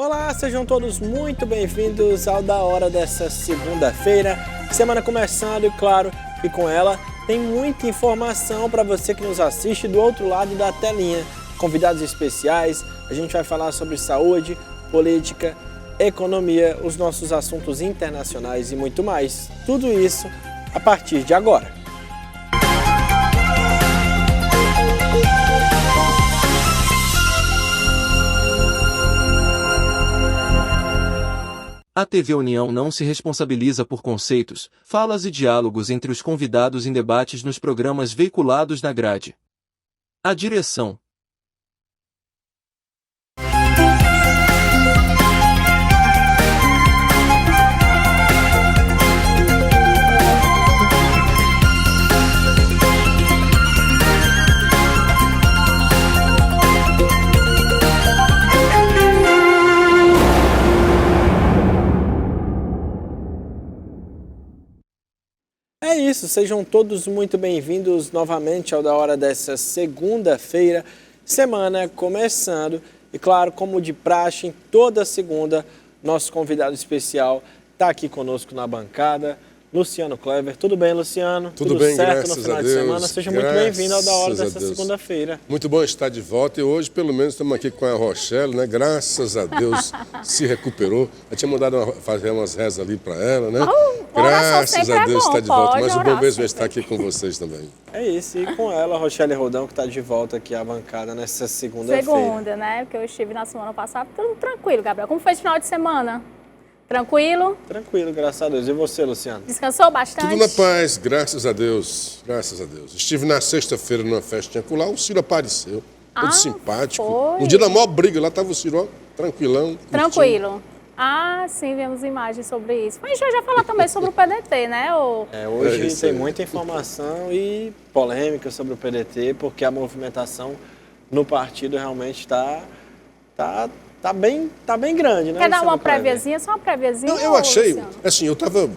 Olá, sejam todos muito bem-vindos ao Da Hora dessa segunda-feira. Semana começando e claro que com ela tem muita informação para você que nos assiste do outro lado da telinha. Convidados especiais, a gente vai falar sobre saúde, política, economia, os nossos assuntos internacionais e muito mais. Tudo isso a partir de agora. A TV União não se responsabiliza por conceitos, falas e diálogos entre os convidados em debates nos programas veiculados na grade. A direção. É isso, sejam todos muito bem-vindos novamente ao Da Hora dessa segunda-feira, semana começando. E claro, como de praxe, em toda segunda, nosso convidado especial está aqui conosco na bancada, Luciano Clever. Tudo bem, Luciano? Tudo bem, certo graças no final a de Deus. semana? Seja muito bem-vindo ao Da Hora dessa segunda-feira. Muito bom estar de volta e hoje, pelo menos, estamos aqui com a Rochelle, né? Graças a Deus se recuperou. Eu tinha mandado fazer umas rezas ali para ela, né? Graças a Deus está de volta. Mas o bom mesmo é estar aqui com vocês também. É isso, e com ela, a Rochelle Rodão, que está de volta aqui à bancada nessa segunda-feira. Segunda, né? Porque eu estive na semana passada, tudo tranquilo, Gabriel. Como foi esse final de semana? Tranquilo? Tranquilo, graças a Deus. E você, Luciano? Descansou bastante? Tudo na paz, graças a Deus. Graças a Deus. Estive na sexta-feira numa festinha com lá, o Ciro apareceu. Todo simpático. Foi? No dia da maior briga, lá estava o Ciro, ó, tranquilão. Tranquilo. Ah, sim, vemos imagens sobre isso. Mas a gente vai falar também sobre o PDT, né? Hoje tem muita informação e polêmica sobre o PDT, porque a movimentação no partido realmente está bem grande, né? Quer dar uma préviazinha? Só uma préviazinha? Não, eu achei, assim, eu tava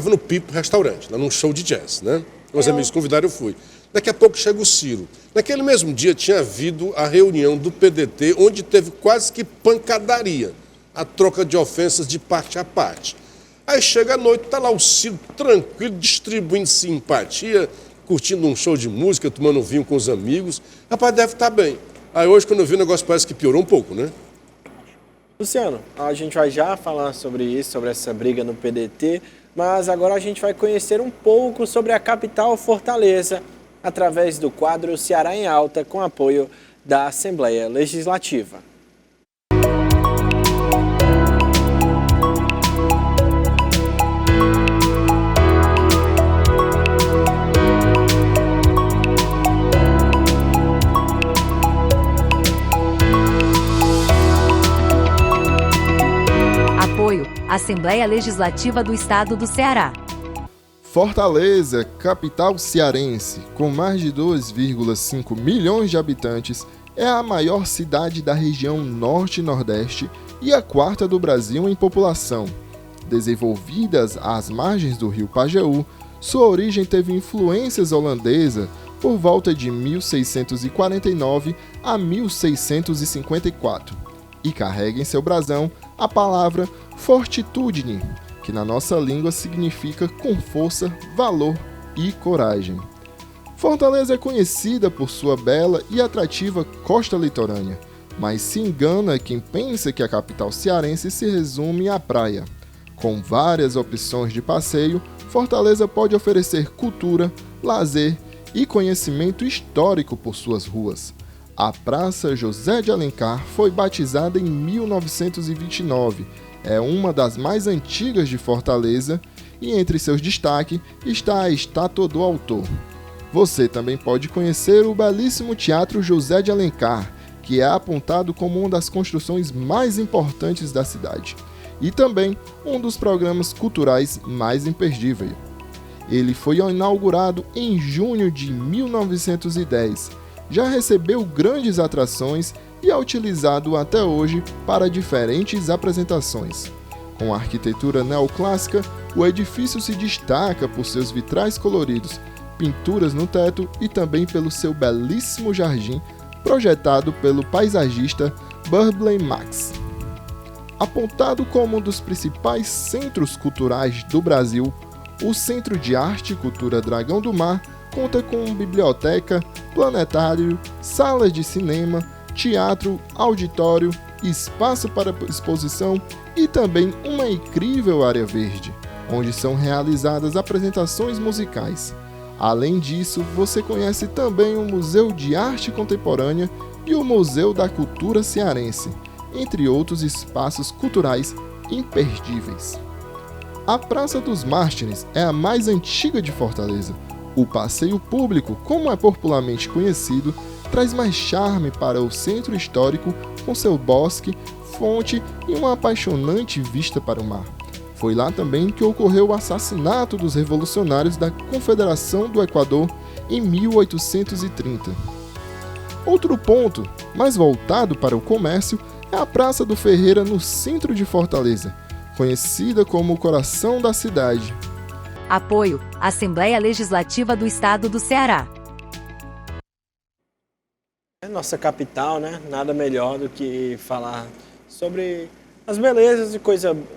no Pipo Restaurante, lá num show de jazz, né? Meus amigos convidaram, eu fui. Daqui a pouco chega o Ciro. Naquele mesmo dia tinha havido a reunião do PDT, onde teve quase que pancadaria, a troca de ofensas de parte a parte. Aí chega a noite, tá lá o Ciro tranquilo, distribuindo simpatia, curtindo um show de música, tomando vinho com os amigos. Rapaz, deve estar bem. Aí hoje, quando eu vi o negócio, parece que piorou um pouco, né? Luciano, a gente vai já falar sobre isso, sobre essa briga no PDT, mas agora a gente vai conhecer um pouco sobre a capital Fortaleza, através do quadro Ceará em Alta, com apoio da Assembleia Legislativa. Assembleia Legislativa do Estado do Ceará. Fortaleza, capital cearense, com mais de 2,5 milhões de habitantes, é a maior cidade da região Norte e Nordeste e a quarta do Brasil em população. Desenvolvidas às margens do rio Pajeú, sua origem teve influências holandesa por volta de 1649 a 1654 e carrega em seu brasão a palavra fortitudine, que na nossa língua significa com força, valor e coragem. Fortaleza é conhecida por sua bela e atrativa costa litorânea, mas se engana quem pensa que a capital cearense se resume à praia. Com várias opções de passeio, Fortaleza pode oferecer cultura, lazer e conhecimento histórico por suas ruas. A Praça José de Alencar foi batizada em 1929, é uma das mais antigas de Fortaleza e entre seus destaques está a estátua do autor. Você também pode conhecer o belíssimo Teatro José de Alencar, que é apontado como uma das construções mais importantes da cidade, e também um dos programas culturais mais imperdíveis. Ele foi inaugurado em junho de 1910, já recebeu grandes atrações e é utilizado até hoje para diferentes apresentações. Com a arquitetura neoclássica, o edifício se destaca por seus vitrais coloridos, pinturas no teto e também pelo seu belíssimo jardim projetado pelo paisagista Burbley Max. Apontado como um dos principais centros culturais do Brasil, o Centro de Arte e Cultura Dragão do Mar conta com biblioteca, planetário, salas de cinema, teatro, auditório, espaço para exposição e também uma incrível área verde, onde são realizadas apresentações musicais. Além disso, você conhece também o Museu de Arte Contemporânea e o Museu da Cultura Cearense, entre outros espaços culturais imperdíveis. A Praça dos Mártires é a mais antiga de Fortaleza. O passeio público, como é popularmente conhecido, traz mais charme para o centro histórico com seu bosque, fonte e uma apaixonante vista para o mar. Foi lá também que ocorreu o assassinato dos revolucionários da Confederação do Equador em 1830. Outro ponto, mais voltado para o comércio, é a Praça do Ferreira no centro de Fortaleza, conhecida como o coração da cidade. Apoio: Assembleia Legislativa do Estado do Ceará. É nossa capital, né? Nada melhor do que falar sobre as belezas e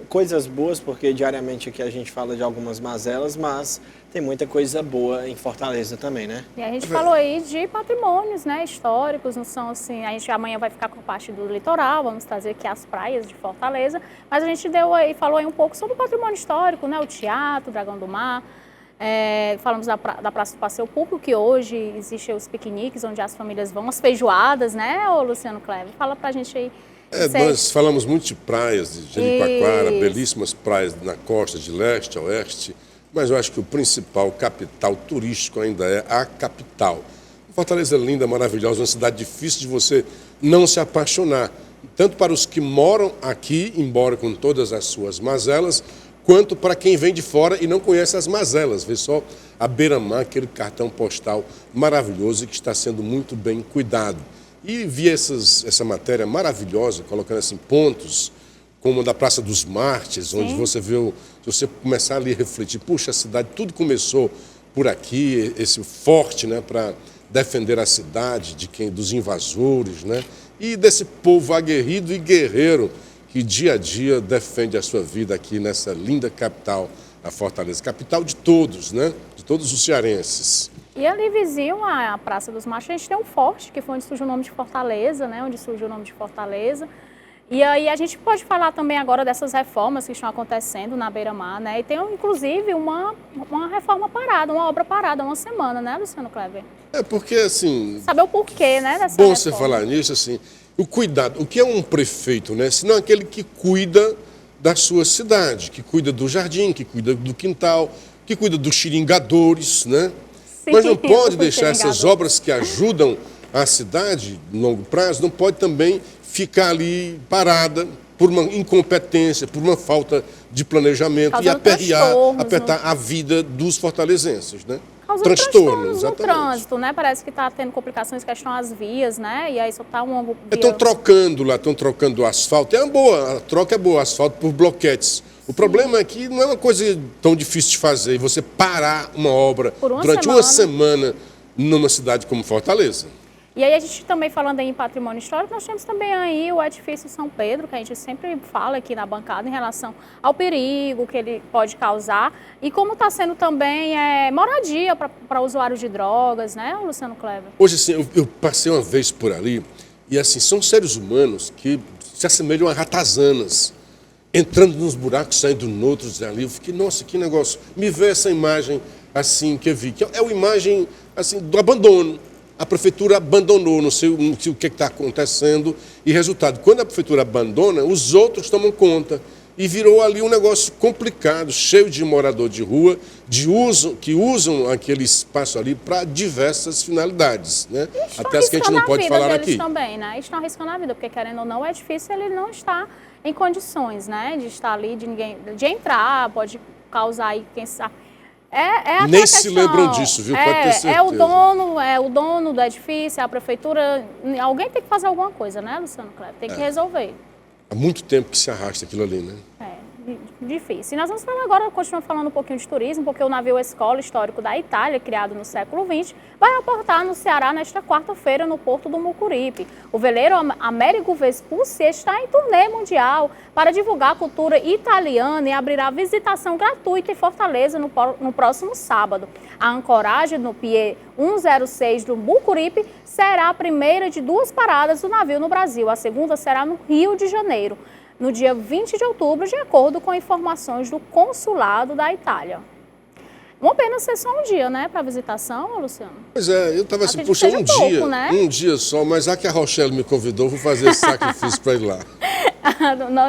coisas boas, porque diariamente aqui a gente fala de algumas mazelas, mas tem muita coisa boa em Fortaleza também, né? E a gente falou aí de patrimônios, né, históricos, não são assim, a gente amanhã vai ficar com a parte do litoral, vamos trazer aqui as praias de Fortaleza, mas a gente falou aí um pouco sobre o patrimônio histórico, né, o teatro, o Dragão do Mar. Falamos da Praça do Passeio Público, que hoje existem os piqueniques, onde as famílias vão, as feijoadas, né, ô Luciano Cleber? Fala pra gente aí. Nós falamos muito de praias de Jericoacoara, belíssimas praias na costa de leste a oeste, mas eu acho que o principal capital turístico ainda é a capital. Fortaleza é linda, maravilhosa, uma cidade difícil de você não se apaixonar, tanto para os que moram aqui, embora com todas as suas mazelas, quanto para quem vem de fora e não conhece as mazelas. Vê só a beira-mar, aquele cartão postal maravilhoso e que está sendo muito bem cuidado. E vi essa matéria maravilhosa, colocando assim pontos, como da Praça dos Mártires, onde você vê, se você começar ali a refletir, puxa, a cidade, tudo começou por aqui, esse forte, né, para defender a cidade dos invasores, né, e desse povo aguerrido e guerreiro que dia a dia defende a sua vida aqui nessa linda capital, a Fortaleza, capital de todos, né, de todos os cearenses. E ali vizinho à Praça dos Mártires, a gente tem um forte, que foi onde surgiu o nome de Fortaleza, né? Onde surgiu o nome de Fortaleza. E aí a gente pode falar também agora dessas reformas que estão acontecendo na beira-mar, né? E tem, inclusive, uma reforma parada, uma obra parada, uma semana, né, Luciano Cleber? Porque, assim... Saber o porquê, né, dessa bom reforma. Você falar nisso, assim, o cuidado. O que é um prefeito, né? Senão aquele que cuida da sua cidade, que cuida do jardim, que cuida do quintal, que cuida dos xiringadores, né? Sim, mas não pode deixar essas obras que ajudam a cidade, no longo prazo, não pode também ficar ali parada por uma incompetência, por uma falta de planejamento causando e apertar a vida dos fortalezenses, né? Causando transtornos no trânsito, né? Parece que está tendo complicações que estão as vias, né? E aí só está uma via... Estão trocando lá, estão trocando o asfalto. É uma boa, a troca é boa, asfalto por bloquetes. O problema é que não é uma coisa tão difícil de fazer, você parar uma obra durante uma semana numa cidade como Fortaleza. E aí a gente também falando aí em patrimônio histórico, nós temos também aí o edifício São Pedro, que a gente sempre fala aqui na bancada em relação ao perigo que ele pode causar e como está sendo também moradia para usuários de drogas, né, Luciano Cleber? Hoje, assim, eu passei uma vez por ali e, assim, são seres humanos que se assemelham a ratazanas, entrando nos buracos, saindo noutros ali. Eu fiquei, nossa, que negócio. Me vê essa imagem assim que eu vi, que é uma imagem assim, do abandono. A prefeitura abandonou, não sei o que está acontecendo. E resultado, quando a prefeitura abandona, os outros tomam conta. E virou ali um negócio complicado, cheio de morador de rua, que usam aquele espaço ali para diversas finalidades, né? Até as que a gente não pode falar aqui. Também, né? Estão arriscando a vida, porque querendo ou não, é difícil ele não estar em condições, né? De estar ali, de entrar, pode causar aí, quem sabe... Nem se lembram disso, viu? Pode ter certeza. É o dono do edifício, é a prefeitura. Alguém tem que fazer alguma coisa, né, Luciano Cleber? Tem que resolver. Há muito tempo que se arrasta aquilo ali, né? difícil. E nós vamos falar agora, continuar falando um pouquinho de turismo, porque o navio Escola Histórico da Itália, criado no século XX, vai aportar no Ceará nesta quarta-feira no porto do Mucuripe. O veleiro Amerigo Vespucci está em turnê mundial para divulgar a cultura italiana e abrirá visitação gratuita em Fortaleza no próximo sábado. A ancoragem no Pier 106 do Mucuripe será a primeira de 2 paradas do navio no Brasil. A segunda será no Rio de Janeiro, no dia 20 de outubro, de acordo com informações do Consulado da Itália. Uma pena ser só um dia, né, para visitação, Luciano? Pois é, eu estava assim, puxa, um dia só, mas já que a Rochelle me convidou, vou fazer esse sacrifício para ir lá.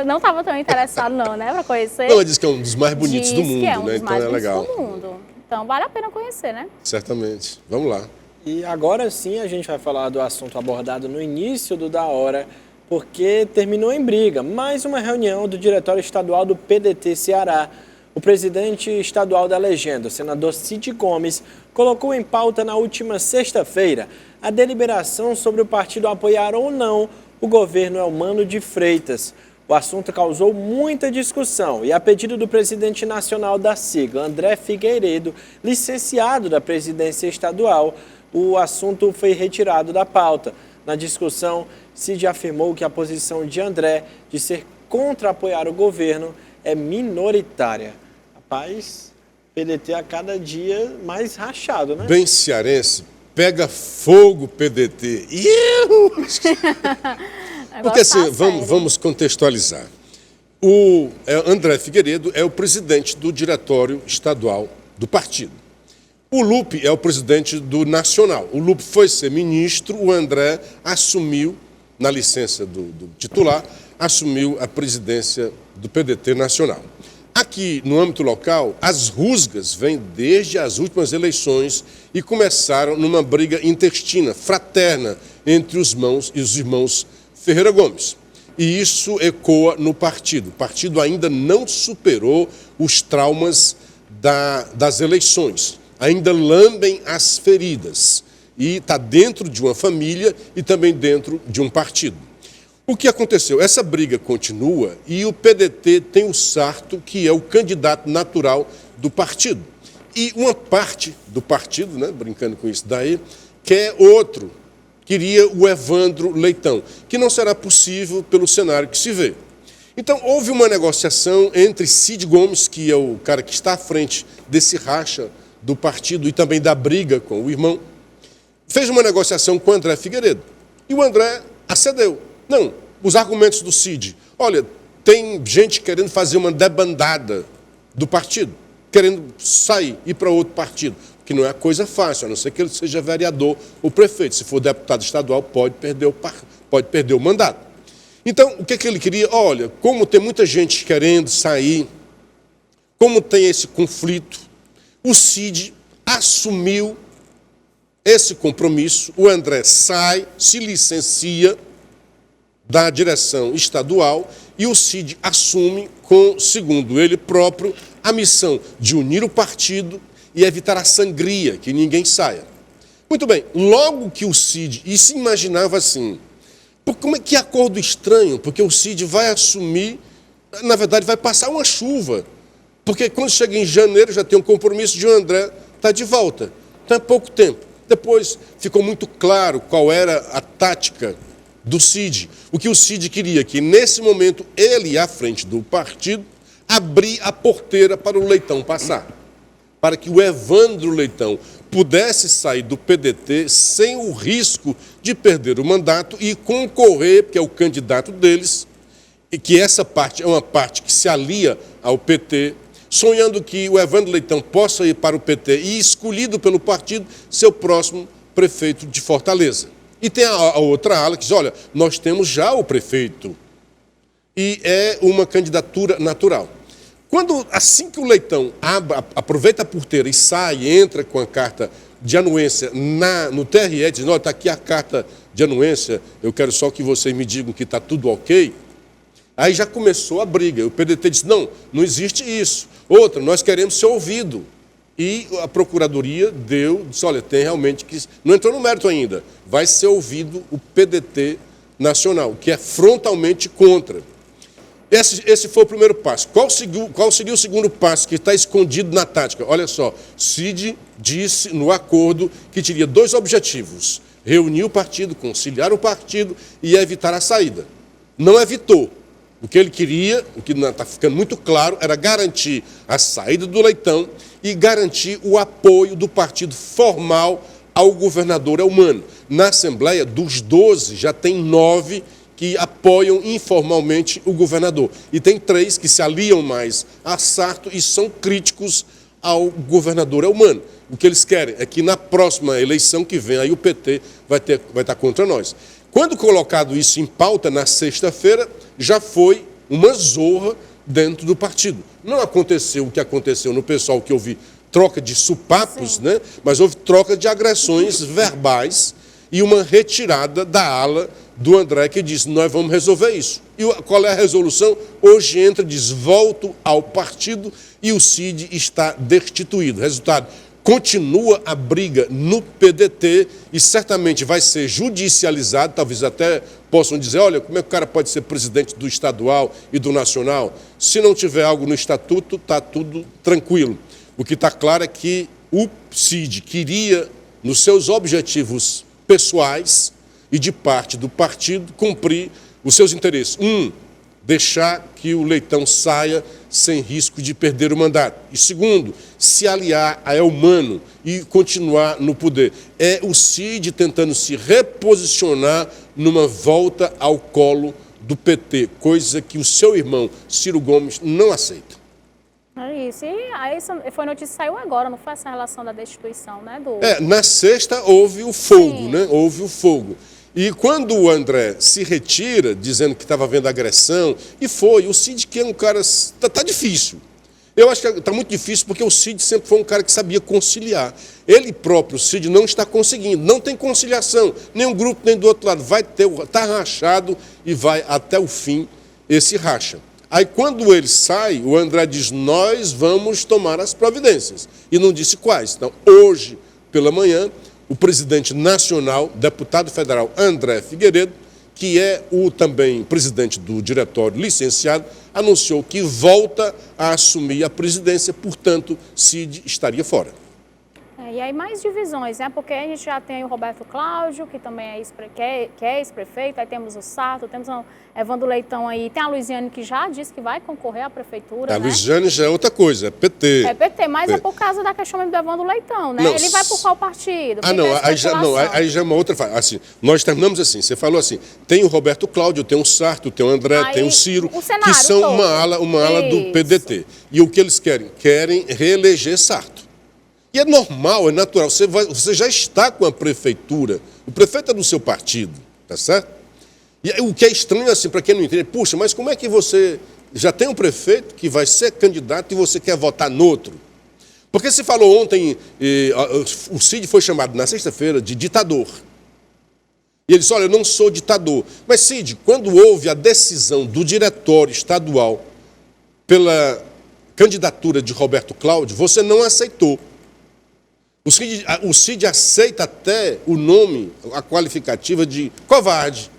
Não estava tão interessado não, né, para conhecer? Não, ela disse que é um dos mais bonitos do mundo, que é um né, dos então mais é legal. Do mundo. Então vale a pena conhecer, né? Certamente. Vamos lá. E agora sim a gente vai falar do assunto abordado no início do Da Hora, porque terminou em briga. Mais uma reunião do Diretório Estadual do PDT Ceará. O presidente estadual da legenda, o senador Cid Gomes, colocou em pauta na última sexta-feira a deliberação sobre o partido apoiar ou não o governo Elmano de Freitas. O assunto causou muita discussão e, a pedido do presidente nacional da sigla, André Figueiredo, licenciado da presidência estadual, o assunto foi retirado da pauta. Na discussão, Cid afirmou que a posição de André de ser contra apoiar o governo é minoritária. Rapaz, PDT a cada dia mais rachado, né? Bem cearense, pega fogo PDT. Porque assim, vamos contextualizar. O André Figueiredo é o presidente do Diretório Estadual do partido. O Lupe é o presidente do Nacional. O Lupe foi ser ministro, o André assumiu, na licença do titular, assumiu a presidência do PDT Nacional. Aqui, no âmbito local, as rusgas vêm desde as últimas eleições e começaram numa briga intestina, fraterna, entre os irmãos Ferreira Gomes. E isso ecoa no partido. O partido ainda não superou os traumas das eleições. Ainda lambem as feridas. E está dentro de uma família e também dentro de um partido. O que aconteceu? Essa briga continua e o PDT tem o Sarto, que é o candidato natural do partido. E uma parte do partido, né, brincando com isso daí, quer outro, queria o Evandro Leitão, que não será possível pelo cenário que se vê. Então, houve uma negociação entre Cid Gomes, que é o cara que está à frente desse racha do partido e também da briga com o irmão, fez uma negociação com o André Figueiredo. E o André acedeu. Não, os argumentos do Cid. Olha, tem gente querendo fazer uma debandada do partido, querendo sair, ir para outro partido, que não é coisa fácil, a não ser que ele seja vereador ou prefeito. Se for deputado estadual, pode perder o mandato. Então, o que ele queria? Olha, como tem muita gente querendo sair, como tem esse conflito, o Cid assumiu esse compromisso, o André sai, se licencia da direção estadual e o Cid assume, segundo ele próprio, a missão de unir o partido e evitar a sangria, que ninguém saia. Muito bem, logo que o Cid, e se imaginava assim, como é que acordo estranho, porque o Cid vai assumir, na verdade vai passar uma chuva, porque quando chega em janeiro já tem um compromisso de o André estar de volta, então é pouco tempo. Depois ficou muito claro qual era a tática do Cid. O que o Cid queria, que nesse momento ele, à frente do partido, abrir a porteira para o Leitão passar. Para que o Evandro Leitão pudesse sair do PDT sem o risco de perder o mandato e concorrer, que é o candidato deles, e que essa parte é uma parte que se alia ao PT, sonhando que o Evandro Leitão possa ir para o PT e, escolhido pelo partido, ser o próximo prefeito de Fortaleza. E tem a outra ala que diz, olha, nós temos já o prefeito. E é uma candidatura natural. Assim que o Leitão aproveita a porteira e sai, entra com a carta de anuência no TRE, diz, olha, está aqui a carta de anuência, eu quero só que vocês me digam que está tudo ok. Aí já começou a briga. O PDT disse, não existe isso. Outra, nós queremos ser ouvido. E a Procuradoria disse, olha, tem realmente que... Não entrou no mérito ainda. Vai ser ouvido o PDT Nacional, que é frontalmente contra. Esse foi o primeiro passo. Qual seria o segundo passo que está escondido na tática? Olha só, Cid disse no acordo que teria 2 objetivos: reunir o partido, conciliar o partido e evitar a saída. Não evitou. O que ele queria, o que está ficando muito claro, era garantir a saída do Leitão e garantir o apoio do partido formal ao governador Eumano. Na Assembleia, dos 12, já tem 9 que apoiam informalmente o governador. E tem 3 que se aliam mais a Sarto e são críticos ao governador Eumano. O que eles querem é que na próxima eleição que vem, aí o PT vai estar contra nós. Quando colocado isso em pauta, na sexta-feira, já foi uma zorra dentro do partido. Não aconteceu o que aconteceu no pessoal, que houve troca de supapos, né? Mas houve troca de agressões verbais e uma retirada da ala do André, que diz: nós vamos resolver isso. E qual é a resolução? Hoje entra e diz: volto ao partido, e o Cid está destituído. Resultado, continua a briga no PDT e certamente vai ser judicializado. Talvez até possam dizer: olha, como é que o cara pode ser presidente do estadual e do nacional? Se não tiver algo no estatuto, está tudo tranquilo. O que está claro é que o Cid queria, nos seus objetivos pessoais e de parte do partido, cumprir os seus interesses. Deixar que o Leitão saia sem risco de perder o mandato. E segundo, se aliar a Eumano e continuar no poder. É o Cid tentando se reposicionar numa volta ao colo do PT, coisa que o seu irmão Ciro Gomes não aceita. É isso. E aí foi notícia que saiu agora, não foi essa relação da destituição, né? Na sexta houve o fogo, Sim. né? Houve o fogo. E quando o André se retira, dizendo que estava havendo agressão, o Cid, que é um cara... Está difícil. Eu acho que está muito difícil, porque o Cid sempre foi um cara que sabia conciliar. Ele próprio, o Cid, não está conseguindo. Não tem conciliação, nem um grupo, nem do outro lado. Está rachado e vai até o fim esse racha. Aí, quando ele sai, o André diz: nós vamos tomar as providências. E não disse quais. Então, hoje, pela manhã, o presidente nacional, deputado federal André Figueiredo, que é o também presidente do diretório licenciado, anunciou que volta a assumir a presidência, portanto, Cid estaria fora. E aí mais divisões, né? Porque a gente já tem o Roberto Cláudio, que também é ex-prefeito, aí temos o Sarto, temos o Evandro Leitão aí, tem a Luiziane, que já disse que vai concorrer à prefeitura, A né? Luiziane já é outra coisa, é PT. É PT, mas é por causa da questão do Evandro Leitão, né? Não, Ele vai por qual partido? Aí já é uma outra fase. Assim, nós terminamos assim, você falou assim, tem o Roberto Cláudio, tem o Sarto, tem o André, aí, tem o Ciro, que são todo. uma ala do PDT. E o que eles querem? Querem reeleger Sarto. E é normal, é natural, você já está com a prefeitura, o prefeito é do seu partido, tá certo? E o que é estranho, assim, para quem não entende, puxa, mas como é que você já tem um prefeito que vai ser candidato e você quer votar no outro? Porque se falou ontem, o Cid foi chamado na sexta-feira de ditador. E ele disse: olha, eu não sou ditador. Mas, Cid, quando houve a decisão do diretório estadual pela candidatura de Roberto Cláudio, você não aceitou. O Cid aceita até o nome, a qualificativa de covarde.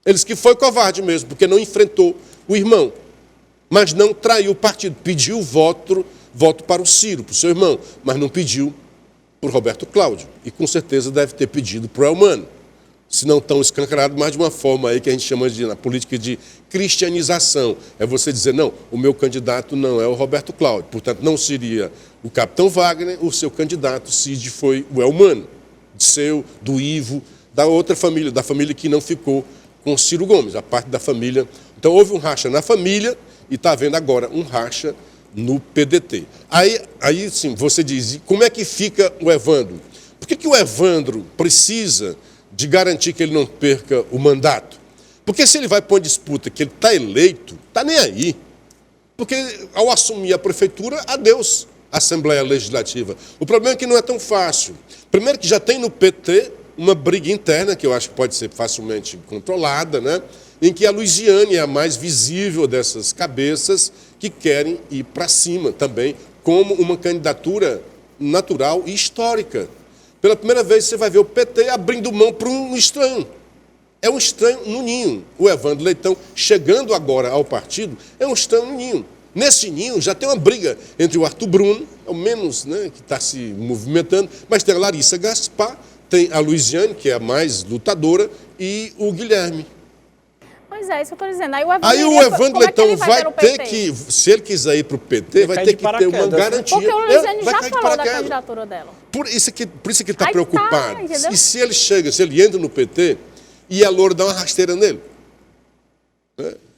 Ele disse que foi covarde mesmo, porque não enfrentou o irmão, mas não traiu o partido. Pediu voto para o Ciro, para o seu irmão, mas não pediu para o Roberto Cláudio. E com certeza deve ter pedido para o Eumano. Se não tão escancarado, mas de uma forma aí que a gente chama na política de cristianização. É você dizer: não, o meu candidato não é o Roberto Cláudio. Portanto, não seria o capitão Wagner, o seu candidato Cid foi o Eumano, do Ivo, da outra família, da família que não ficou com Ciro Gomes, a parte da família. Então houve um racha na família e está havendo agora um racha no PDT. Aí sim, você diz: como é que fica o Evandro? Por que o Evandro precisa de garantir que ele não perca o mandato? Porque se ele vai para uma disputa que ele está eleito, está nem aí. Porque ao assumir a prefeitura, adeus Assembleia Legislativa. O problema é que não é tão fácil. Primeiro que já tem no PT uma briga interna, que eu acho que pode ser facilmente controlada, né? Em que a Luiziane é a mais visível dessas cabeças que querem ir para cima também, como uma candidatura natural e histórica. Pela primeira vez você vai ver o PT abrindo mão para um estranho. é um estranho no ninho. O Evandro Leitão, chegando agora ao partido, é um estranho no ninho. Nesse ninho já tem uma briga entre o Arthur Bruno, é o menos, né, que está se movimentando, mas tem a Larissa Gaspar, tem a Luiziane, que é a mais lutadora, e o Guilherme. Pois é, isso que eu estou dizendo. Aí o Evandro Leitão vai ter que, se ele quiser ir para o PT, vai ter que ter uma garantia. Porque o Luiziane já falou da candidatura dela. Por isso que ele está preocupado. E se ele chega, se ele entra no PT, e a Loura dá uma rasteira nele?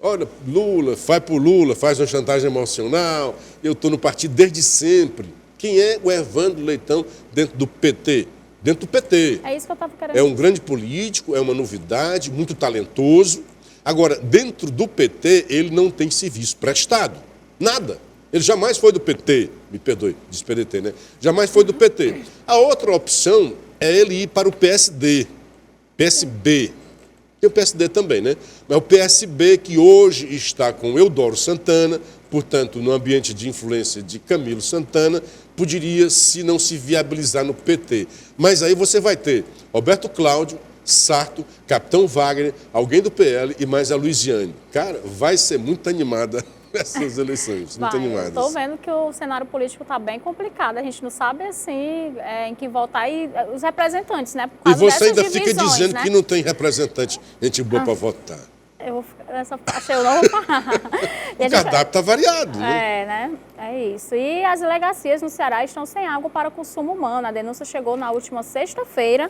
Olha, Lula, vai pro Lula, faz uma chantagem emocional, eu estou no partido desde sempre. Quem é o Evandro Leitão dentro do PT? Dentro do PT. É isso que eu estava querendo dizer. É um grande político, é uma novidade, muito talentoso. Agora, dentro do PT, ele não tem serviço prestado. Nada. Ele jamais foi do PT, me perdoe, diz PDT, né? Jamais foi do PT. A outra opção é ele ir para o PSD, PSB. Tem o PSD também, né? Mas o PSB, que hoje está com Eudoro Santana, portanto, no ambiente de influência de Camilo Santana, poderia, se não se viabilizar no PT. Mas aí você vai ter Roberto Cláudio, Sarto, Capitão Wagner, alguém do PL e mais a Luiziane. Cara, vai ser muito animada essas eleições, muito animadas. Estou vendo que o cenário político está bem complicado. A gente não sabe, assim, em que votar. E os representantes, né? Por causa e você ainda divisões, fica dizendo, né, que não tem representante gente boa para votar. Essa parte eu não vou falar. O cardápio está variado, né? Né? É isso. E as delegacias no Ceará estão sem água para consumo humano. A denúncia chegou na última sexta-feira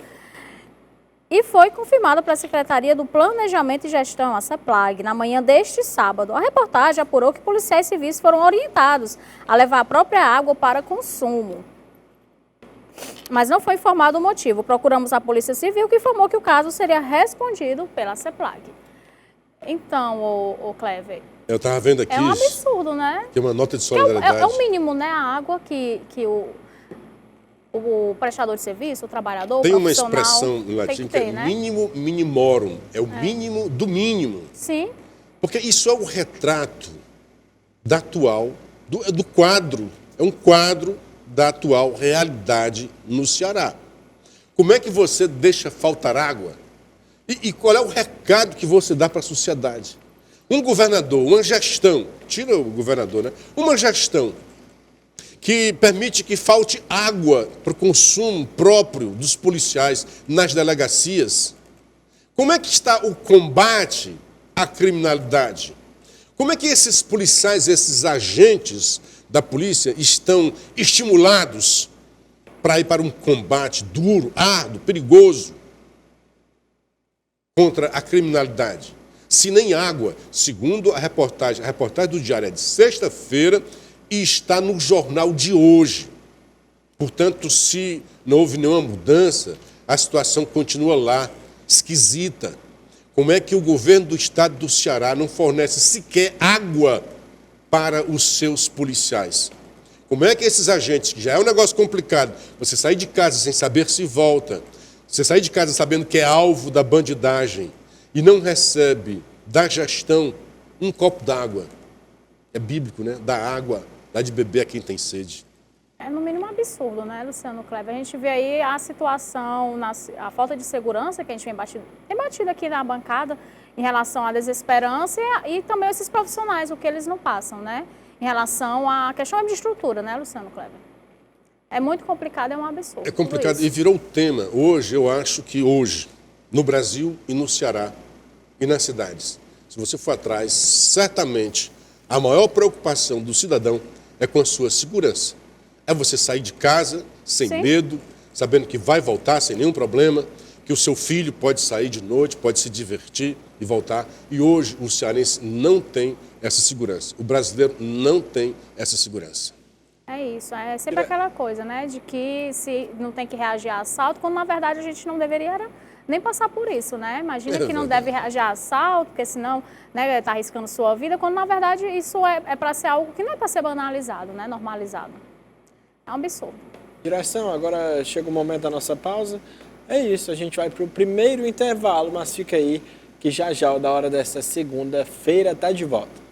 e foi confirmada para a Secretaria do Planejamento e Gestão, a CEPLAG, na manhã deste sábado. A reportagem apurou que policiais civis foram orientados a levar a própria água para consumo. Mas não foi informado o motivo. Procuramos a Polícia Civil, que informou que o caso seria respondido pela CEPLAG. Então, o Clever, eu estava vendo aqui. É um absurdo, né? Tem uma nota de solidariedade. É o mínimo, né? A água que o prestador de serviço, o trabalhador, tem o uma profissional, expressão em latim que é né? mínimo minimorum. É o mínimo do mínimo. Sim. Porque isso é o retrato da atual, do quadro. É um quadro da atual realidade no Ceará. Como é que você deixa faltar água? E qual é o recado que você dá para a sociedade? Um governador, uma gestão, tira o governador, né? Uma gestão que permite que falte água para o consumo próprio dos policiais nas delegacias. Como é que está o combate à criminalidade? Como é que esses policiais, esses agentes da polícia estão estimulados para ir para um combate duro, árduo, perigoso contra a criminalidade? Se nem água, segundo a reportagem do Diário é de sexta-feira e está no jornal de hoje. Portanto, se não houve nenhuma mudança, a situação continua lá, esquisita. Como é que o governo do estado do Ceará não fornece sequer água para os seus policiais? Como é que esses agentes, que já é um negócio complicado, você sair de casa sem saber se volta, você sair de casa sabendo que é alvo da bandidagem e não recebe da gestão um copo d'água. É bíblico, né? Dá água, dá de beber a quem tem sede. É no mínimo absurdo, né, Luciano Kleber? A gente vê aí a situação, a falta de segurança que a gente tem batido aqui na bancada em relação à desesperança e também esses profissionais, o que eles não passam, né? Em relação à questão de estrutura, né, Luciano Kleber? É muito complicado, é um absurdo. É complicado e virou o tema. Hoje, eu acho que hoje, no Brasil e no Ceará e nas cidades, se você for atrás, certamente a maior preocupação do cidadão é com a sua segurança. É você sair de casa sem medo, sabendo que vai voltar sem nenhum problema, que o seu filho pode sair de noite, pode se divertir e voltar. E hoje o cearense não tem essa segurança. O brasileiro não tem essa segurança. É isso, é sempre aquela coisa, né, de que se não tem que reagir a assalto, quando na verdade a gente não deveria nem passar por isso, né? Imagina que não deve reagir a assalto, porque senão, né, está arriscando sua vida, quando na verdade isso é para ser algo que não é para ser banalizado, né, normalizado. É um absurdo. Direção, agora chega o momento da nossa pausa. É isso, a gente vai para o primeiro intervalo, mas fica aí que já o da hora dessa segunda-feira está de volta.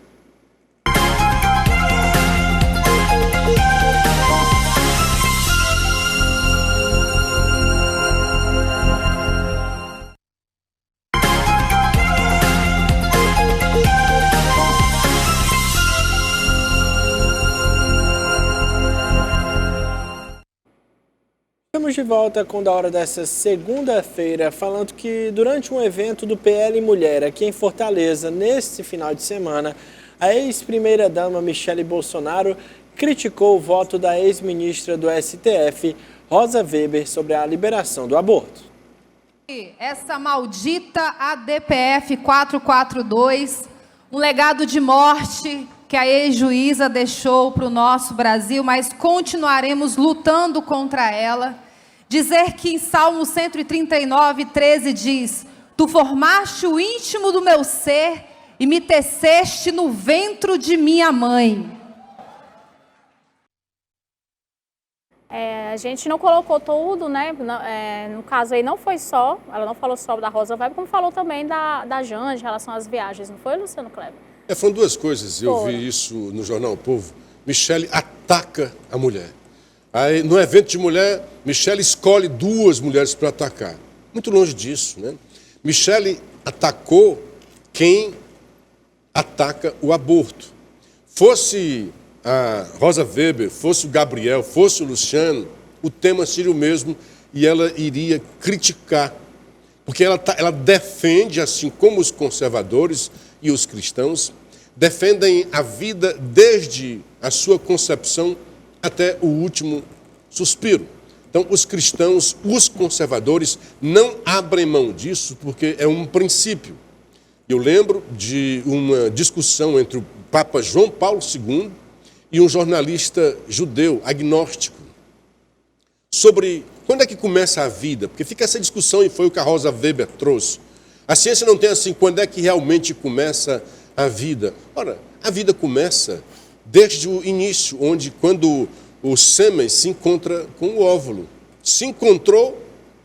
Estamos de volta com o Da Hora dessa segunda-feira, falando que durante um evento do PL Mulher aqui em Fortaleza, neste final de semana, a ex-primeira-dama Michele Bolsonaro criticou o voto da ex-ministra do STF, Rosa Weber, sobre a liberação do aborto. Essa maldita ADPF 442, um legado de morte que a ex-juíza deixou para o nosso Brasil, mas continuaremos lutando contra ela. Dizer que em Salmo 139, 13 diz: Tu formaste o íntimo do meu ser e me teceste no ventre de minha mãe. A gente não colocou tudo, né? No caso aí não foi só, ela não falou só da Rosa Weber, como falou também da Janja em relação às viagens, não foi, Luciano Kleber? Foram duas coisas, eu vi isso no jornal O Povo. Michele ataca a mulher. Aí, no evento de mulher, Michele escolhe duas mulheres para atacar. Muito longe disso, né? Michele atacou quem ataca o aborto. Fosse a Rosa Weber, fosse o Gabriel, fosse o Luciano, o tema seria o mesmo e ela iria criticar. Porque ela defende, assim como os conservadores e os cristãos, defendem a vida desde a sua concepção até o último suspiro. Então, os cristãos, os conservadores, não abrem mão disso porque é um princípio. Eu lembro de uma discussão entre o Papa João Paulo II e um jornalista judeu, agnóstico, sobre quando é que começa a vida. Porque fica essa discussão e foi o que a Rosa Weber trouxe. A ciência não tem assim, quando é que realmente começa a vida. Ora, a vida começa desde o início, quando o sêmen se encontra com o óvulo. Se encontrou,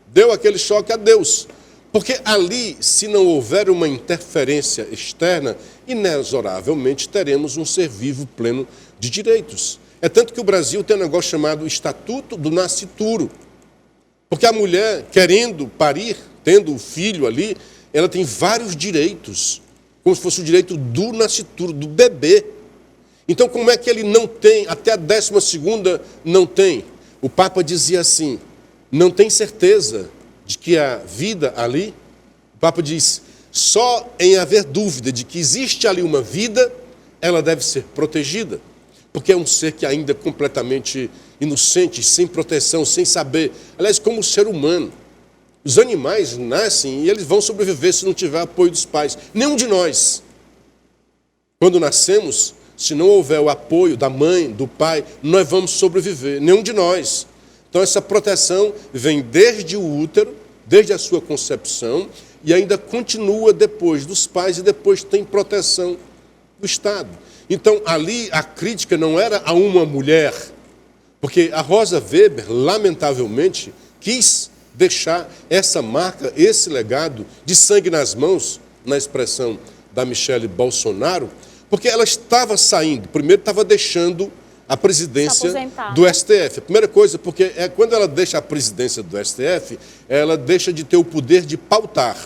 deu aquele choque a Deus. Porque ali, se não houver uma interferência externa, inexoravelmente teremos um ser vivo pleno de direitos. É tanto que o Brasil tem um negócio chamado Estatuto do Nascituro. Porque a mulher, querendo parir, tendo o filho ali, ela tem vários direitos, como se fosse o direito do nascituro, do bebê. Então, como é que ele não tem, até a 12ª não tem? O Papa dizia assim, não tem certeza de que a vida ali, o Papa diz, só em haver dúvida de que existe ali uma vida, ela deve ser protegida, porque é um ser que ainda é completamente inocente, sem proteção, sem saber. Aliás, como o ser humano, os animais nascem e eles vão sobreviver se não tiver apoio dos pais. Nenhum de nós, quando nascemos, se não houver o apoio da mãe, do pai, nós vamos sobreviver. Nenhum de nós. Então, essa proteção vem desde o útero, desde a sua concepção, e ainda continua depois dos pais e depois tem proteção do Estado. Então, ali a crítica não era a uma mulher, porque a Rosa Weber, lamentavelmente, quis deixar essa marca, esse legado de sangue nas mãos, na expressão da Michele Bolsonaro, porque ela estava saindo, primeiro estava deixando a presidência do STF. A primeira coisa, porque quando ela deixa a presidência do STF, ela deixa de ter o poder de pautar.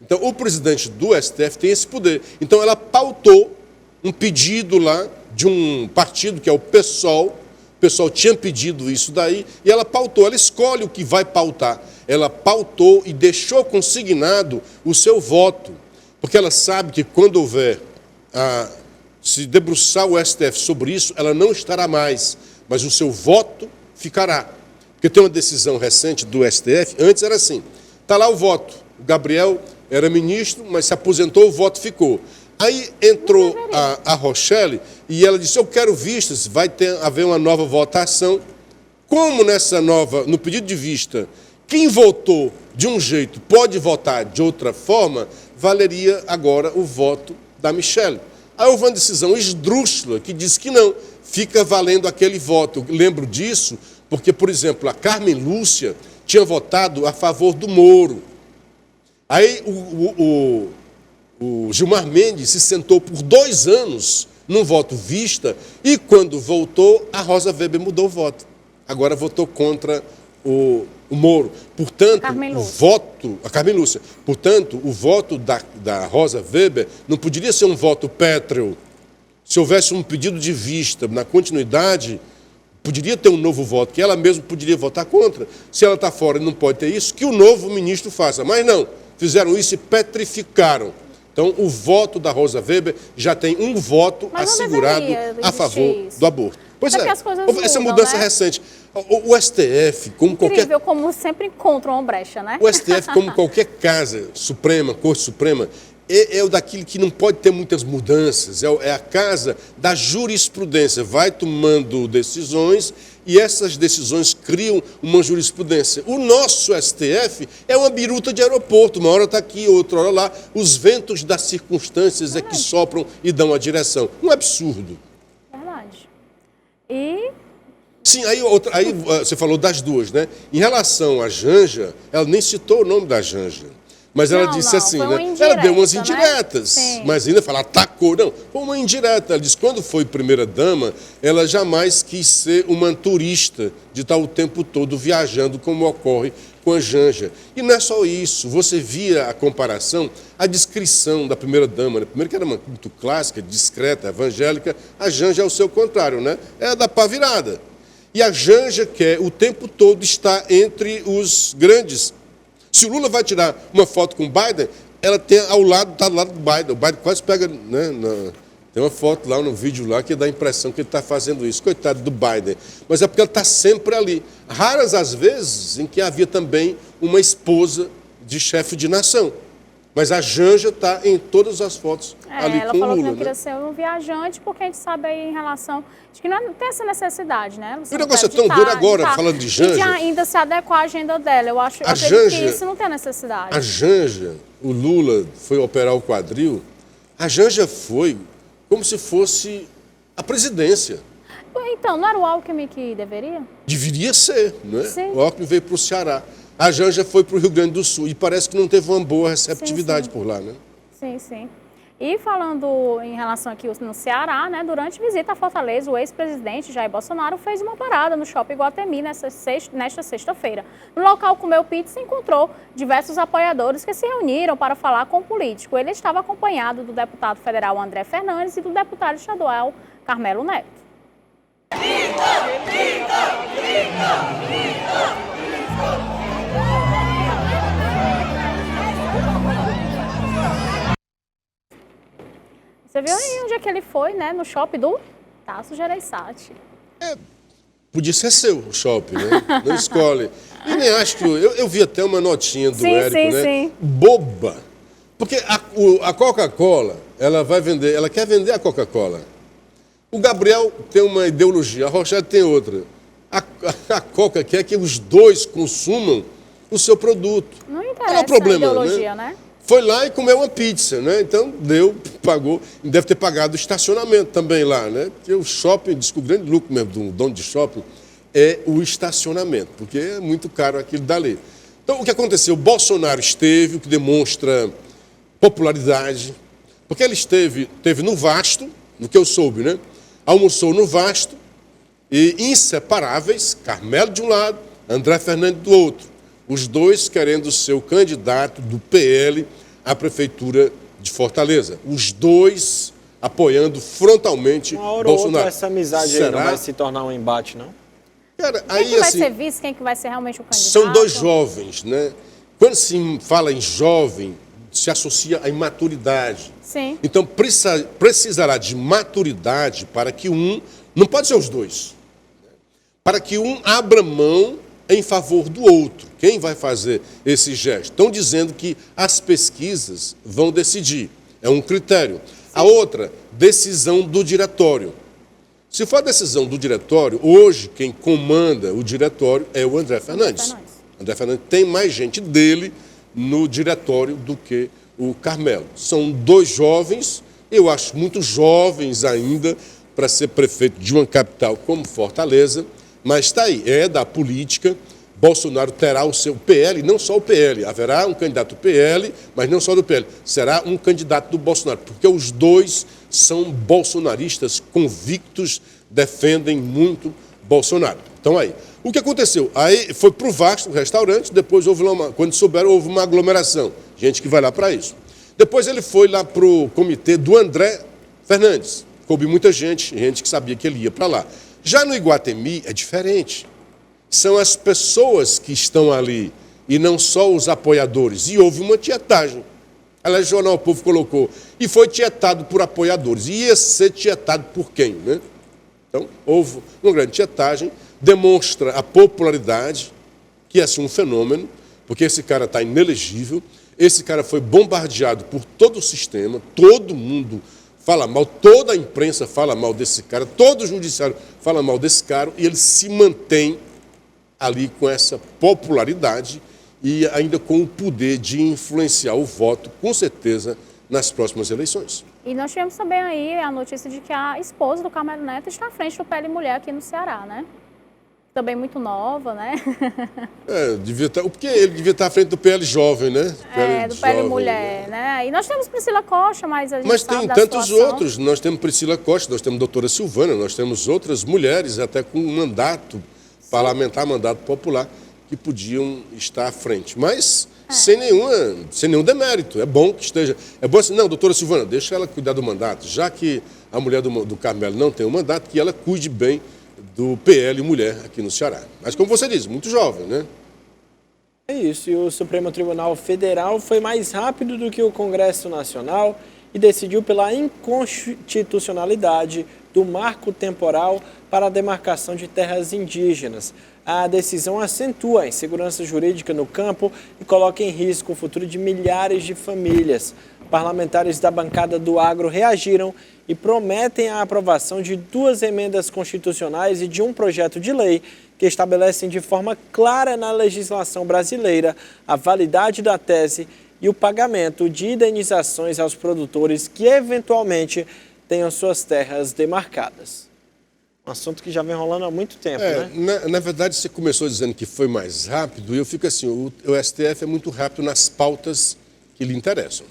Então, o presidente do STF tem esse poder. Então, ela pautou um pedido lá de um partido, que é o PSOL. O PSOL tinha pedido isso daí, e ela pautou. Ela escolhe o que vai pautar. Ela pautou e deixou consignado o seu voto. Porque ela sabe que quando houver se debruçar o STF sobre isso, ela não estará mais, mas o seu voto ficará. Porque tem uma decisão recente do STF, antes era assim, está lá o voto, o Gabriel era ministro, mas se aposentou, o voto ficou. Aí entrou a Rochelle e ela disse, eu quero vistas, vai haver uma nova votação. Como no pedido de vista, quem votou de um jeito pode votar de outra forma, valeria agora o voto da Michele. Aí houve uma decisão esdrúxula que diz que não, fica valendo aquele voto. Eu lembro disso porque, por exemplo, a Carmen Lúcia tinha votado a favor do Moro. Aí o Gilmar Mendes se sentou por 2 anos num voto vista e quando voltou, a Rosa Weber mudou o voto. Agora votou contra o Moro. Portanto, a Carmen Lúcia. Portanto, o voto da Rosa Weber não poderia ser um voto pétreo. Se houvesse um pedido de vista na continuidade, poderia ter um novo voto, que ela mesma poderia votar contra. Se ela está fora e não pode ter isso, que o novo ministro faça. Mas não, fizeram isso e petrificaram. Então, o voto da Rosa Weber já tem um voto assegurado a favor do aborto. Pois é, essa mudança recente. O STF, como Incrível, como sempre encontra uma brecha, né? O STF, como qualquer casa suprema, Corte Suprema, é o daquilo que não pode ter muitas mudanças, é a casa da jurisprudência, vai tomando decisões e essas decisões criam uma jurisprudência. O nosso STF é uma biruta de aeroporto, uma hora está aqui, outra hora lá, os ventos das circunstâncias é que sopram e dão a direção. Um absurdo. Verdade. E... Sim, aí você falou das duas, né? Em relação à Janja, ela nem citou o nome da Janja. Mas ela disse assim, né? Ela deu umas indiretas, né? Mas ainda fala, atacou. Não, foi uma indireta. Ela disse, quando foi primeira-dama, ela jamais quis ser uma turista de estar o tempo todo viajando, como ocorre com a Janja. E não é só isso, você via a comparação, a descrição da primeira-dama, né? Primeiro que era muito clássica, discreta, evangélica, a Janja é o seu contrário, né? É da pá virada. E a Janja quer o tempo todo estar entre os grandes. Se o Lula vai tirar uma foto com o Biden, ela tem está do lado do Biden. O Biden quase pega, né, tem uma foto lá no vídeo lá que dá a impressão que ele está fazendo isso. Coitado do Biden. Mas é porque ela está sempre ali. Raras as vezes em que havia também uma esposa de chefe de nação. Mas a Janja está em todas as fotos ali com o Lula. Ela falou que não queria ser um viajante, porque a gente sabe aí em relação... Acho que não tem essa necessidade, né? O negócio é tão duro agora, falando de Janja... E de ainda se adequar à agenda dela. Eu acredito que isso não tem necessidade. A Janja, o Lula foi operar o quadril, a Janja foi como se fosse a presidência. Então, não era o Alckmin que deveria? Deveria ser, não é? Sim. O Alckmin veio para o Ceará. A Janja foi para o Rio Grande do Sul e parece que não teve uma boa receptividade por lá, né? Sim, sim. E falando em relação aqui no Ceará, né, durante visita a Fortaleza, o ex-presidente Jair Bolsonaro fez uma parada no Shopping Iguatemi nesta sexta-feira. No local, comeu pizza e encontrou diversos apoiadores que se reuniram para falar com o político. Ele estava acompanhado do deputado federal André Fernandes e do deputado estadual Carmelo Neto. Você viu aí onde é que ele foi, né? No shopping do Tasso Gereissati. Podia ser seu o shopping, né? Não escolhe. E nem acho que... Eu vi até uma notinha do Érico, né? Sim. Boba. Porque a Coca-Cola, ela quer vender a Coca-Cola. O Gabriel tem uma ideologia, a Rochelle tem outra. A Coca quer que os dois consumam o seu produto. Não interessa não é o problema, a ideologia, né? Foi lá e comeu uma pizza, né? Então, pagou, deve ter pagado o estacionamento também lá, né? Porque o shopping, diz que o grande lucro mesmo do dono de shopping é o estacionamento, porque é muito caro aquilo dali. Então, o que aconteceu? O Bolsonaro esteve, o que demonstra popularidade, porque ele esteve no Vasto, no que eu soube, né? Almoçou no Vasto e inseparáveis, Carmelo de um lado, André Fernandes do outro. Os dois querendo ser o candidato do PL à Prefeitura de Fortaleza. Os dois apoiando frontalmente Bolsonaro. Essa amizade aí não vai se tornar um embate, não? Cara, quem aí, que vai ser vice, quem que vai ser realmente o candidato? São dois jovens, né? Quando se fala em jovem, se associa à imaturidade. Sim. Então, precisará de maturidade para que não pode ser os dois, para que abra mão em favor do outro. Quem vai fazer esse gesto? Estão dizendo que as pesquisas vão decidir. É um critério. A outra, decisão do diretório. Se for a decisão do diretório, hoje quem comanda o diretório é o André Fernandes. André Fernandes tem mais gente dele no diretório do que o Carmelo. São dois jovens, eu acho muito jovens ainda, para ser prefeito de uma capital como Fortaleza, mas está aí, é da política. Bolsonaro terá o seu PL, não só o PL, haverá um candidato do PL, mas não só do PL, será um candidato do Bolsonaro, porque os dois são bolsonaristas convictos, defendem muito Bolsonaro. Então aí, o que aconteceu? Aí foi para o Vasto, o restaurante, depois quando souberam, houve uma aglomeração, gente que vai lá para isso. Depois ele foi lá para o comitê do André Fernandes, coube muita gente que sabia que ele ia para lá. Já no Iguatemi é diferente. São as pessoas que estão ali e não só os apoiadores. E houve uma tietagem. Aliás, o Jornal Povo colocou. E foi tietado por apoiadores. E ia ser tietado por quem, né? Então, houve uma grande tietagem. Demonstra a popularidade, que é assim um fenômeno, porque esse cara está inelegível. Esse cara foi bombardeado por todo o sistema. Todo mundo fala mal. Toda a imprensa fala mal desse cara. Todo o judiciário fala mal desse cara. E ele se mantém ali com essa popularidade e ainda com o poder de influenciar o voto, com certeza, nas próximas eleições. E nós tivemos também aí a notícia de que a esposa do Carmelo Neto está à frente do PL Mulher aqui no Ceará, né? Também muito nova, né? Devia estar, porque ele devia estar à frente do PL Jovem, né? Do PL Jovem, Mulher, né? E nós temos Priscila Costa, mas a gente sabe tem da tantos situação. outros. Nós temos Priscila Costa, nós temos a doutora Silvana, nós temos outras mulheres, até com mandato parlamentar, mandato popular, que podiam estar à frente. Mas sem nenhum demérito. É bom que esteja. É bom assim, não, doutora Silvana, deixa ela cuidar do mandato. Já que a mulher do Carmelo não tem um mandato, que ela cuide bem do PL Mulher aqui no Ceará. Mas como você diz, muito jovem, né? É isso, e o Supremo Tribunal Federal foi mais rápido do que o Congresso Nacional e decidiu pela inconstitucionalidade do marco temporal para a demarcação de terras indígenas. A decisão acentua a insegurança jurídica no campo e coloca em risco o futuro de milhares de famílias. Parlamentares da bancada do agro reagiram e prometem a aprovação de 2 emendas constitucionais e de um projeto de lei que estabelecem de forma clara na legislação brasileira a validade da tese e o pagamento de indenizações aos produtores que eventualmente tenham suas terras demarcadas. Um assunto que já vem rolando há muito tempo, né? Na verdade, você começou dizendo que foi mais rápido, e eu fico assim, o STF é muito rápido nas pautas que lhe interessam.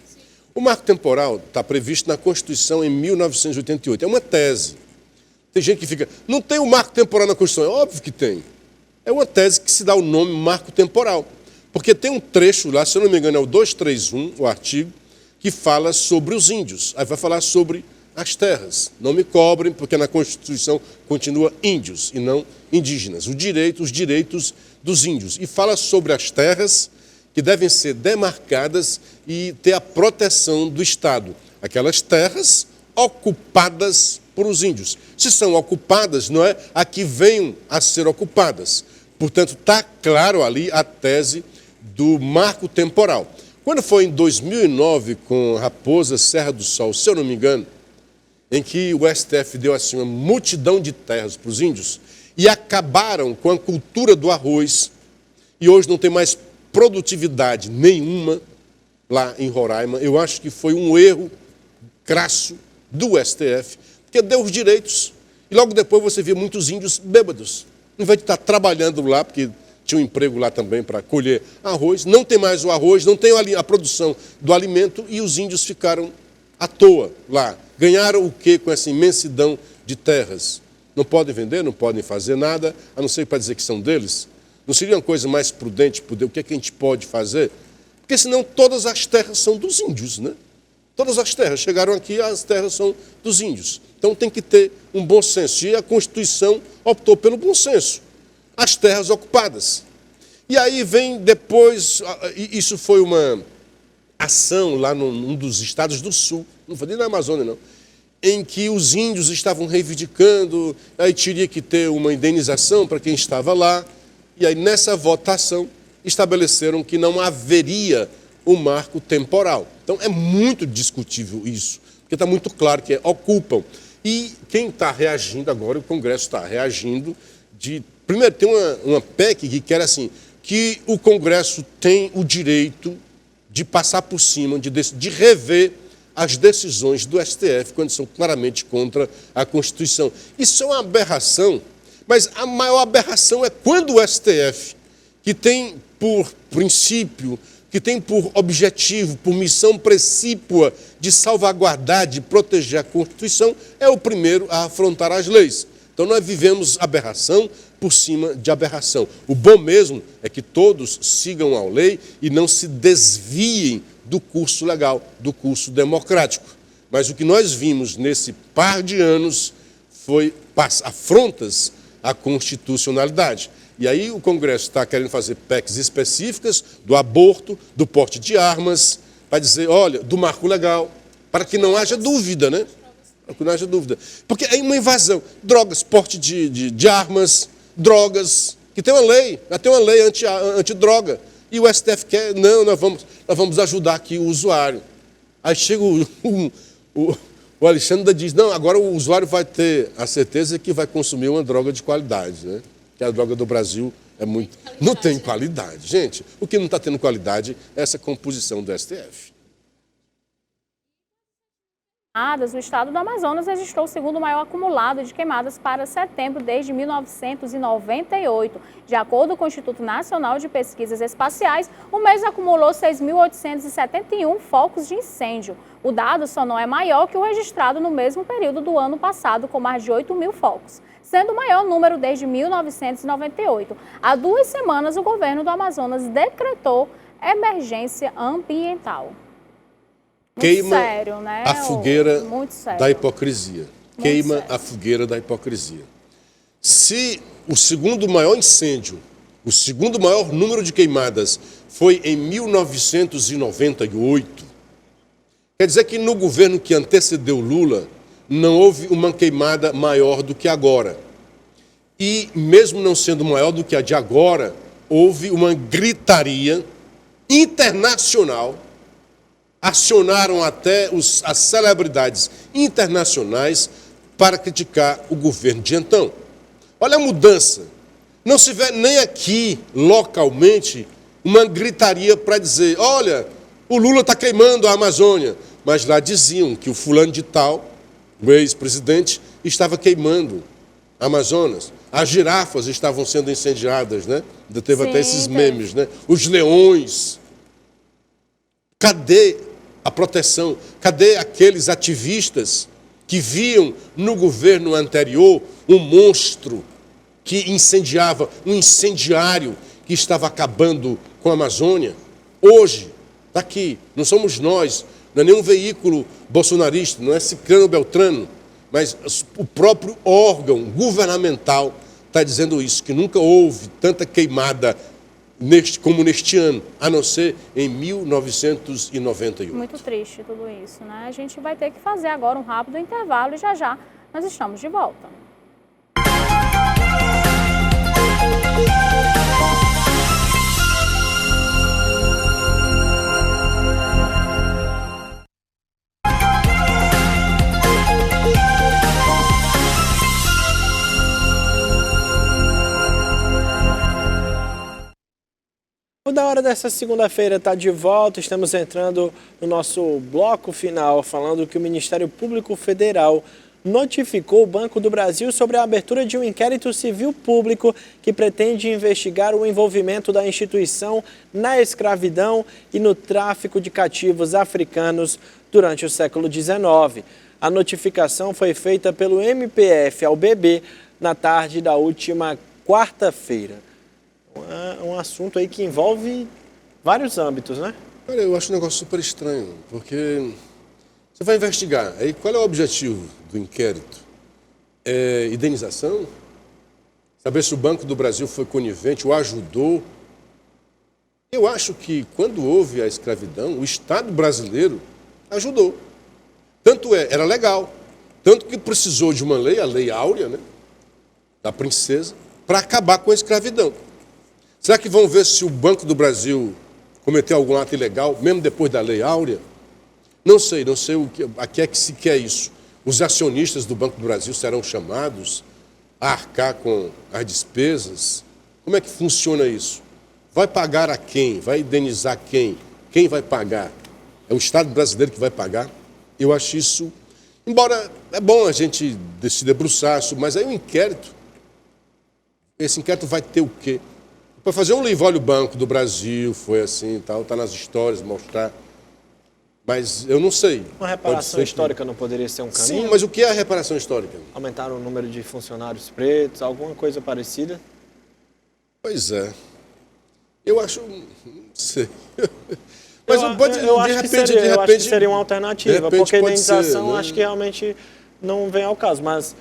O marco temporal está previsto na Constituição em 1988. É uma tese. Tem gente que fica, não tem o marco temporal na Constituição. É óbvio que tem. É uma tese que se dá o nome marco temporal. Porque tem um trecho lá, se eu não me engano, é o 231, o artigo, que fala sobre os índios. Aí vai falar sobre as terras. Não me cobrem, porque na Constituição continua índios e não indígenas. Os direitos dos índios. E fala sobre as terras que devem ser demarcadas e ter a proteção do Estado. Aquelas terras ocupadas por os índios. Se são ocupadas, não é a que venham a ser ocupadas. Portanto, está claro ali a tese do marco temporal. Quando foi em 2009, com Raposa Serra do Sol, se eu não me engano, em que o STF deu assim uma multidão de terras para os índios e acabaram com a cultura do arroz, e hoje não tem mais produtividade nenhuma lá em Roraima. Eu acho que foi um erro crasso do STF, porque deu os direitos e logo depois você via muitos índios bêbados. Em vez de estar trabalhando lá, porque tinha um emprego lá também para colher arroz, não tem mais o arroz, não tem a produção do alimento e os índios ficaram à toa lá. Ganharam o quê com essa imensidão de terras? Não podem vender, não podem fazer nada, a não ser para dizer que são deles. Não seria uma coisa mais prudente poder, o que é que a gente pode fazer? Porque senão todas as terras são dos índios, né? Todas as terras chegaram aqui, as terras são dos índios. Então tem que ter um bom senso. E a Constituição optou pelo bom senso. As terras ocupadas. E aí vem depois, isso foi uma ação lá num dos estados do sul, não foi nem na Amazônia não, em que os índios estavam reivindicando, aí teria que ter uma indenização para quem estava lá. E aí, nessa votação, estabeleceram que não haveria o marco temporal. Então, é muito discutível isso, porque está muito claro que ocupam. E quem está reagindo agora, o Congresso está reagindo primeiro, tem uma PEC que quer assim, que o Congresso tem o direito de passar por cima, de rever as decisões do STF, quando são claramente contra a Constituição. Isso é uma aberração. Mas a maior aberração é quando o STF, que tem por princípio, que tem por objetivo, por missão precípua de salvaguardar, de proteger a Constituição, é o primeiro a afrontar as leis. Então nós vivemos aberração por cima de aberração. O bom mesmo é que todos sigam a lei e não se desviem do curso legal, do curso democrático. Mas o que nós vimos nesse par de anos foi afrontas à constitucionalidade. E aí o Congresso está querendo fazer PECs específicas do aborto, do porte de armas, para dizer, olha, do marco legal, para que não haja dúvida, né? Para que não haja dúvida. Porque é uma invasão. Drogas, porte de armas, drogas, que tem uma lei, até uma lei antidroga. E o STF quer, não, nós vamos ajudar aqui o usuário. Aí chega o Alexandre diz, não, agora o usuário vai ter a certeza que vai consumir uma droga de qualidade, né? Que a droga do Brasil é muito... Não tem qualidade, gente. O que não está tendo qualidade é essa composição do STF. O estado do Amazonas registrou o segundo maior acumulado de queimadas para setembro desde 1998. De acordo com o Instituto Nacional de Pesquisas Espaciais, o mês acumulou 6.871 focos de incêndio. O dado só não é maior que o registrado no mesmo período do ano passado, com mais de 8.000 focos, sendo o maior número desde 1998. Há 2 semanas, o governo do Amazonas decretou emergência ambiental. Queima sério, né? a fogueira Muito sério. da hipocrisia. Queima sério. a fogueira da hipocrisia. Se o segundo maior incêndio, o segundo maior número de queimadas foi em 1998, quer dizer que no governo que antecedeu Lula não houve uma queimada maior do que agora. E mesmo não sendo maior do que a de agora, houve uma gritaria internacional. Acionaram até as celebridades internacionais para criticar o governo de então. Olha a mudança. Não se vê nem aqui, localmente, uma gritaria para dizer, olha, o Lula está queimando a Amazônia. Mas lá diziam que o fulano de tal, o ex-presidente, estava queimando a Amazonas. As girafas estavam sendo incendiadas, né? Teve até esses memes, né? Os leões. Cadê a proteção? Cadê aqueles ativistas que viam no governo anterior um monstro que incendiava, um incendiário que estava acabando com a Amazônia? Hoje, está aqui, não somos nós, não é nenhum veículo bolsonarista, não é Cicrano Beltrano, mas o próprio órgão governamental está dizendo isso, que nunca houve tanta queimada como neste ano, a não ser em 1998. Muito triste tudo isso, né? A gente vai ter que fazer agora um rápido intervalo e já já nós estamos de volta. O Da Hora dessa segunda-feira está de volta, estamos entrando no nosso bloco final, falando que o Ministério Público Federal notificou o Banco do Brasil sobre a abertura de um inquérito civil público que pretende investigar o envolvimento da instituição na escravidão e no tráfico de cativos africanos durante o século XIX. A notificação foi feita pelo MPF ao BB na tarde da última quarta-feira. Um assunto aí que envolve vários âmbitos, né? Olha, eu acho um negócio super estranho, porque você vai investigar. Aí qual é o objetivo do inquérito? É indenização? Saber se o Banco do Brasil foi conivente ou ajudou? Eu acho que quando houve a escravidão, o Estado brasileiro ajudou. Tanto era legal, tanto que precisou de uma lei, a Lei Áurea, né, da princesa, para acabar com a escravidão. Será que vão ver se o Banco do Brasil cometeu algum ato ilegal, mesmo depois da Lei Áurea? Não sei a que é que se quer isso. Os acionistas do Banco do Brasil serão chamados a arcar com as despesas? Como é que funciona isso? Vai pagar a quem? Vai indenizar quem? Quem vai pagar? É o Estado brasileiro que vai pagar? Eu acho isso... Embora é bom a gente se debruçar, mas aí o inquérito... Esse inquérito vai ter o quê? Para fazer um livro, olha, o Banco do Brasil foi assim e tal, está nas histórias, mostrar. Mas eu não sei. Uma reparação histórica não poderia ser um caminho? Sim, mas o que é a reparação histórica? Aumentar o número de funcionários pretos, alguma coisa parecida? Pois é. Eu acho... Não sei. Mas eu acho que seria uma alternativa, porque a indenização acho que realmente não vem ao caso, mas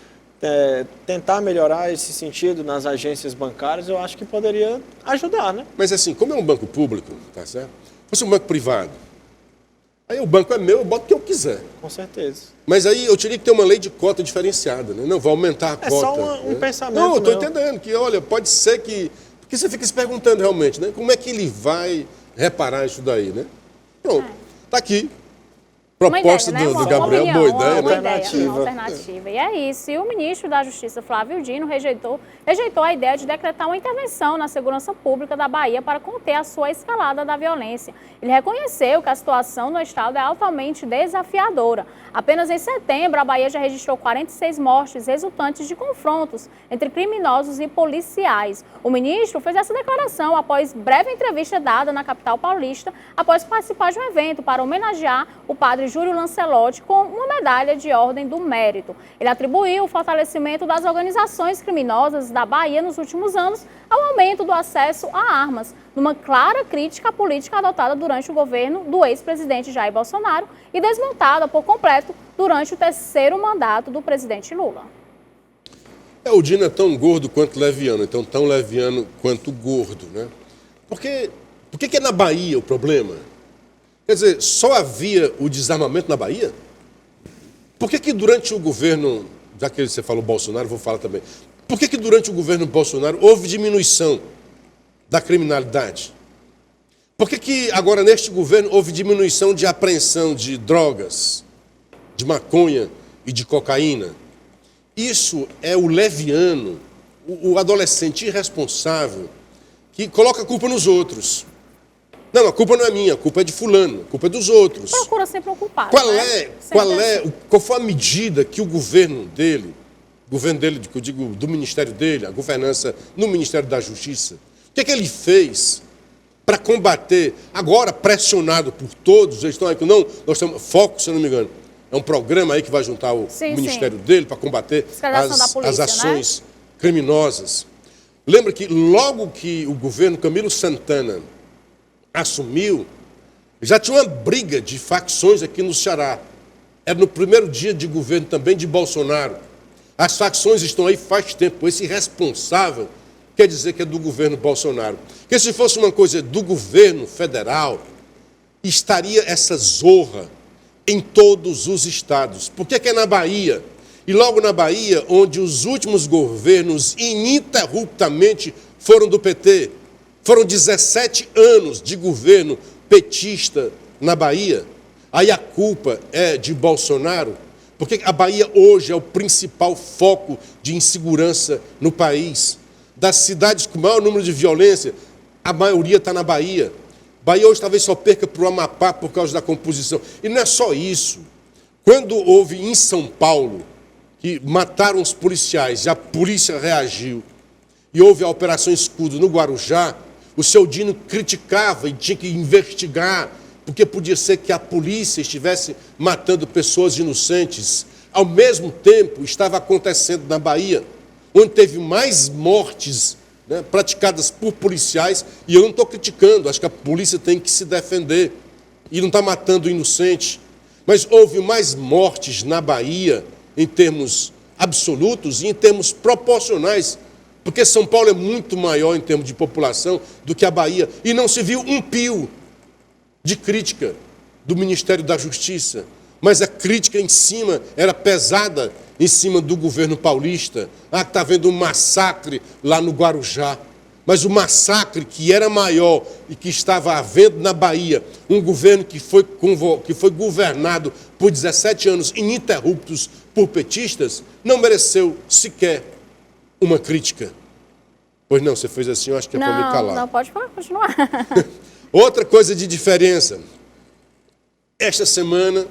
tentar melhorar esse sentido nas agências bancárias, eu acho que poderia ajudar, né? Mas assim, como é um banco público, tá certo? Se fosse um banco privado, aí o banco é meu, eu boto o que eu quiser. Com certeza. Mas aí eu teria que ter uma lei de cota diferenciada, né? Não, vai aumentar a cota. É só um né? pensamento. Não, eu estou meu. entendendo que, olha, pode ser que... Porque você fica se perguntando realmente, né? Como é que ele vai reparar isso daí, né? Pronto, tá aqui. Proposta uma ideia, né? do Gabriel, boa ideia, uma né? ideia, uma alternativa. E é isso. E o ministro da Justiça, Flávio Dino, rejeitou a ideia de decretar uma intervenção na segurança pública da Bahia para conter a sua escalada da violência. Ele reconheceu que a situação no estado é altamente desafiadora. Apenas em setembro, a Bahia já registrou 46 mortes resultantes de confrontos entre criminosos e policiais. O ministro fez essa declaração após breve entrevista dada na capital paulista, após participar de um evento para homenagear o padre Júlio Lancelotti com uma medalha de Ordem do Mérito. Ele atribuiu o fortalecimento das organizações criminosas da Bahia nos últimos anos ao aumento do acesso a armas, numa clara crítica à política adotada durante o governo do ex-presidente Jair Bolsonaro e desmontada por completo durante o terceiro mandato do presidente Lula. O Dino é tão gordo quanto leviano, então tão leviano quanto gordo, né? Por que é na Bahia o problema? Quer dizer, só havia o desarmamento na Bahia? Por que durante o governo, já que você falou Bolsonaro, vou falar também, por que durante o governo Bolsonaro houve diminuição da criminalidade? Por que agora neste governo houve diminuição de apreensão de drogas, de maconha e de cocaína? Isso é o leviano, o adolescente irresponsável, que coloca a culpa nos outros. Não, a culpa não é minha, a culpa é de fulano, a culpa é dos outros. Procura sempre o culpado. Qual foi a medida que o governo dele, que eu digo do ministério dele, a governança no Ministério da Justiça, o que é que ele fez para combater, agora pressionado por todos, eles estão aí, não, nós estamos, Foco, se eu não me engano, é um programa aí que vai juntar o ministério dele para combater as ações criminosas. Lembra que logo que o governo Camilo Santana assumiu, já tinha uma briga de facções aqui no Ceará. Era no primeiro dia de governo também de Bolsonaro. As facções estão aí faz tempo. Esse responsável quer dizer que é do governo Bolsonaro. Porque se fosse uma coisa do governo federal, estaria essa zorra em todos os estados. Por que é na Bahia? E logo na Bahia, onde os últimos governos ininterruptamente foram do PT. Foram 17 anos de governo petista na Bahia. Aí a culpa é de Bolsonaro, porque a Bahia hoje é o principal foco de insegurança no país. Das cidades com maior número de violência, a maioria está na Bahia. Bahia hoje talvez só perca para o Amapá por causa da composição. E não é só isso. Quando houve em São Paulo, que mataram os policiais e a polícia reagiu, e houve a Operação Escudo no Guarujá, o seu Dino criticava e tinha que investigar, porque podia ser que a polícia estivesse matando pessoas inocentes. Ao mesmo tempo, estava acontecendo na Bahia, onde teve mais mortes, né, praticadas por policiais, e eu não estou criticando, acho que a polícia tem que se defender e não está matando o inocente. Mas houve mais mortes na Bahia, em termos absolutos e em termos proporcionais, porque São Paulo é muito maior em termos de população do que a Bahia. E não se viu um pio de crítica do Ministério da Justiça. Mas a crítica em cima era pesada em cima do governo paulista. Ah, está havendo um massacre lá no Guarujá. Mas o massacre que era maior e que estava havendo na Bahia, um governo que foi governado por 17 anos ininterruptos por petistas, não mereceu sequer uma crítica. Pois não, você fez assim, eu acho que é para me calar. Não, pode continuar. Outra coisa de diferença. Esta semana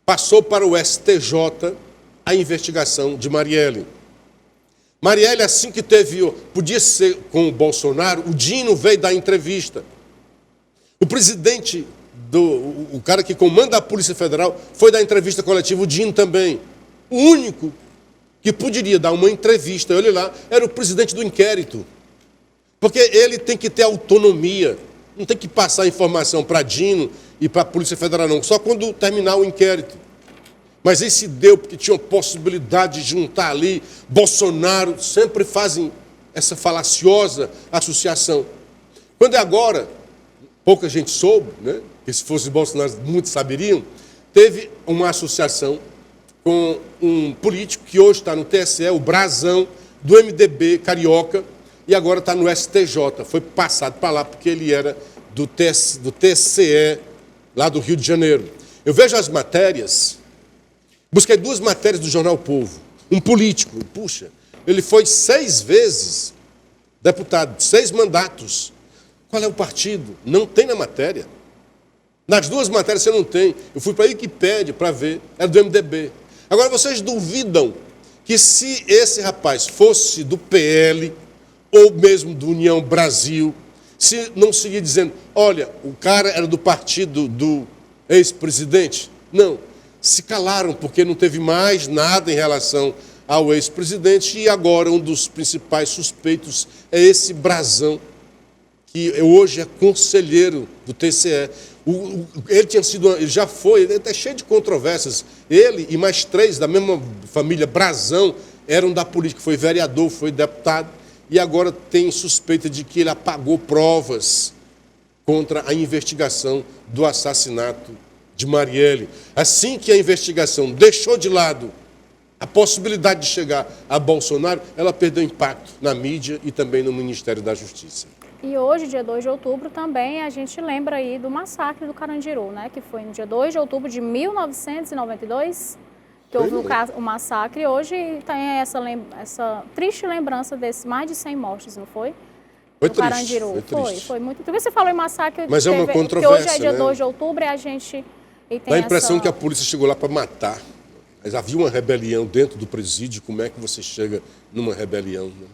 passou para o STJ a investigação de Marielle. Marielle, assim que podia ser com o Bolsonaro, o Dino veio dar entrevista. O presidente, o cara que comanda a Polícia Federal, foi dar entrevista coletiva, o Dino também. O único que poderia dar uma entrevista, olha lá, era o presidente do inquérito. Porque ele tem que ter autonomia, não tem que passar informação para Dino e para a Polícia Federal, não, só quando terminar o inquérito. Mas aí se deu porque tinha possibilidade de juntar ali Bolsonaro, sempre fazem essa falaciosa associação. Quando é agora, pouca gente soube, né? Que se fosse Bolsonaro muitos saberiam, teve uma associação com um político que hoje está no TSE, o Brazão, do MDB carioca, e agora está no STJ. Foi passado para lá porque ele era do TCE, lá do Rio de Janeiro. Eu vejo as matérias, busquei 2 matérias do jornal O Povo. Um político, puxa, ele foi 6 vezes deputado, 6 mandatos. Qual é o partido? Não tem na matéria. Nas 2 matérias você não tem. Eu fui para a Wikipédia para ver, era do MDB. Agora vocês duvidam que se esse rapaz fosse do PL, ou mesmo do União Brasil, se não seguir dizendo, olha, o cara era do partido do ex-presidente? Não. Se calaram porque não teve mais nada em relação ao ex-presidente e agora um dos principais suspeitos é esse Brazão, que hoje é conselheiro do TCE. Ele já foi, ele é cheio de controvérsias. Ele e mais 3 da mesma família Brazão eram da política, foi vereador, foi deputado, e agora tem suspeita de que ele apagou provas contra a investigação do assassinato de Marielle. Assim que a investigação deixou de lado a possibilidade de chegar a Bolsonaro, ela perdeu impacto na mídia e também no Ministério da Justiça. E hoje, dia 2 de outubro, também a gente lembra aí do massacre do Carandiru, né? Que foi no dia 2 de outubro de 1992, que houve o massacre. Hoje tem essa triste lembrança desses mais de 100 mortes, não foi? Foi no triste, Carandiru. foi triste. Foi muito. Você falou em massacre, mas é uma controvérsia, que hoje é dia né? 2 de outubro e a gente... E tem dá a impressão que a polícia chegou lá para matar. Mas havia uma rebelião dentro do presídio. Como é que você chega numa rebelião, né?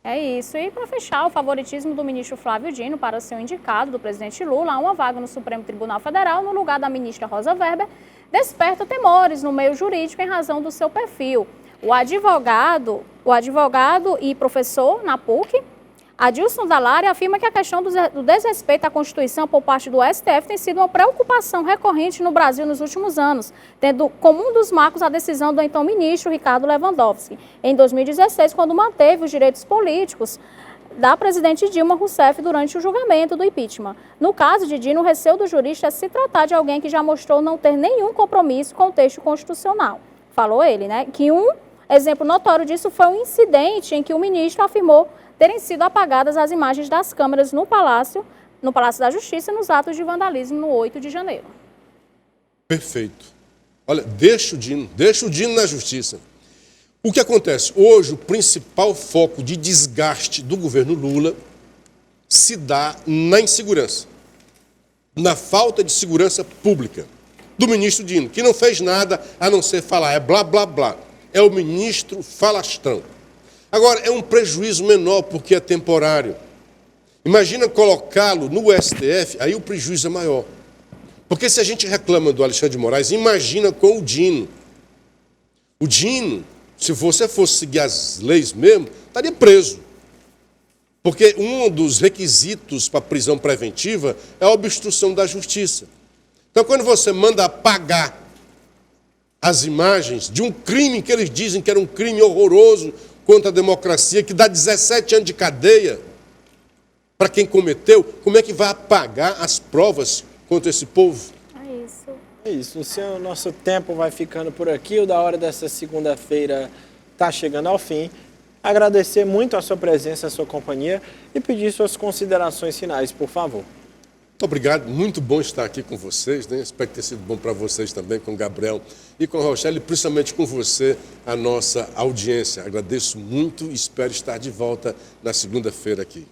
É isso. E para fechar, o favoritismo do ministro Flávio Dino para ser o indicado do presidente Lula a uma vaga no Supremo Tribunal Federal, no lugar da ministra Rosa Weber, desperta temores no meio jurídico em razão do seu perfil. O advogado e professor na PUC, Adilson Dalari, afirma que a questão do desrespeito à Constituição por parte do STF tem sido uma preocupação recorrente no Brasil nos últimos anos, tendo como um dos marcos a decisão do então ministro Ricardo Lewandowski, em 2016, quando manteve os direitos políticos da presidente Dilma Rousseff durante o julgamento do impeachment. No caso de Dino, o receio do jurista é se tratar de alguém que já mostrou não ter nenhum compromisso com o texto constitucional. Falou ele, né? Que um exemplo notório disso foi um incidente em que o ministro afirmou terem sido apagadas as imagens das câmeras no Palácio da Justiça nos atos de vandalismo no 8 de janeiro. Perfeito. Olha, deixa o Dino na Justiça. O que acontece? Hoje, o principal foco de desgaste do governo Lula se dá na insegurança, na falta de segurança pública do ministro Dino, que não fez nada a não ser falar, é blá, blá, blá. É o ministro falastrão. Agora, é um prejuízo menor porque é temporário. Imagina colocá-lo no STF, aí o prejuízo é maior. Porque se a gente reclama do Alexandre de Moraes, imagina com o Dino. O Dino, se você fosse seguir as leis mesmo, estaria preso. Porque um dos requisitos para a prisão preventiva é a obstrução da justiça. Então, quando você manda apagar as imagens de um crime que eles dizem que era um crime horroroso contra a democracia, que dá 17 anos de cadeia para quem cometeu, como é que vai apagar as provas contra esse povo? É isso. O nosso tempo vai ficando por aqui. O Da Hora dessa segunda-feira está chegando ao fim. Agradecer muito a sua presença, a sua companhia e pedir suas considerações finais, por favor. Muito obrigado, muito bom estar aqui com vocês, né? Espero ter sido bom para vocês também, com o Gabriel e com a Rochelle, e principalmente com você, a nossa audiência. Agradeço muito e espero estar de volta na segunda-feira aqui.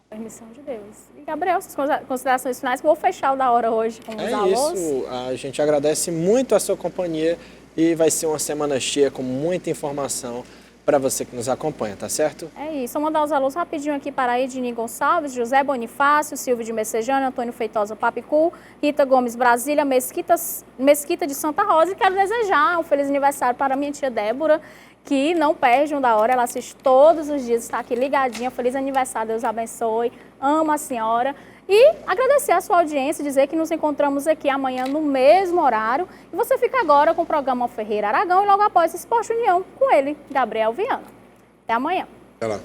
Permissão de Deus. E Gabriel, suas considerações finais, que eu vou fechar o Da Hora hoje com os alôs. Isso, a gente agradece muito a sua companhia e vai ser uma semana cheia com muita informação para você que nos acompanha, tá certo? É isso. Vou mandar os alôs rapidinho aqui para Ednei Gonçalves, José Bonifácio, Silvio de Messejana, Antônio Feitosa Papicu, Rita Gomes Brasília, Mesquita de Santa Rosa. E quero desejar um feliz aniversário para minha tia Débora, que não perde um Da Hora, ela assiste todos os dias, está aqui ligadinha. Feliz aniversário, Deus abençoe, amo a senhora. E agradecer a sua audiência, dizer que nos encontramos aqui amanhã no mesmo horário. E você fica agora com o programa Ferreira Aragão e logo após Esporte União com ele, Gabriel Viana. Até amanhã. Até lá.